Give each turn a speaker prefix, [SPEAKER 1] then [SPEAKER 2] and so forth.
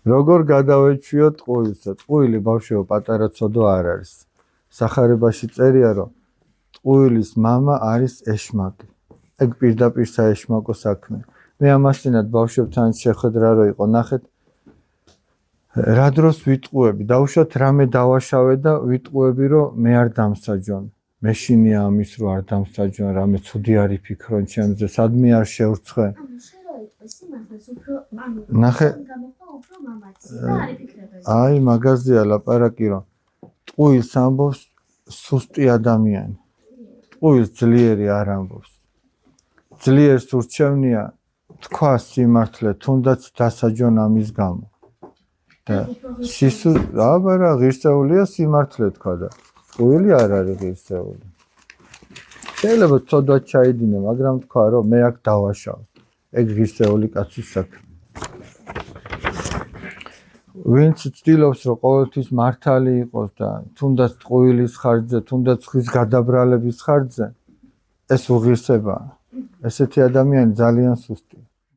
[SPEAKER 1] როგორ გადავეჩვიოთ ტყუილსა? ტყუილი ბავშვო პატარა ცოდო არ არის. სახარებაში წერია რომ ტყუილის მამა არის ეშმაკი. ეგ პირდაპირ საეშმაკო საქმე. მე ამასთანავე ბავშვებთან შეხვედრა რო იყო, ნახეთ რა დროს ვიტყუები, დავუშვათ რამე დავაშავე და ვიტყუები რომ მე არ დამსაჯონ. მეშინია ამის რომ არ დამსაჯონ, რამე ცუდი არ იფიქრონ ჩემზე, სადმე არ შევრცხვე. ნახე აი მაგაზია ლაპარაკი რომ ტყუილს ამბობს სუსტი ადამიანი. ტყუილს ძლიერი არ ამბობს. ძლიერს ურჩევნია თქვა სიმართლე, თუნდაც დასაჯონ ამის გამო. და აბარა ღირსეულია სიმართლე თქვა და ტყუილი არ არის ღირსეული. შეიძლება ცოდვა ჩაიდინე, მაგრამ თქვა რომ მე აქ დავაშავ. ეგ ღირსეული კაცის საქმე. ვინც ცდილობს რომ ყოველთვის მართალი იყოს და თუნდაც ტყუილის ხარჯზე, თუნდაც ხის გადაბრალების ხარჯზე, ეს უღირსებაა. ესეთი ადამიანი ძალიან სუსტია.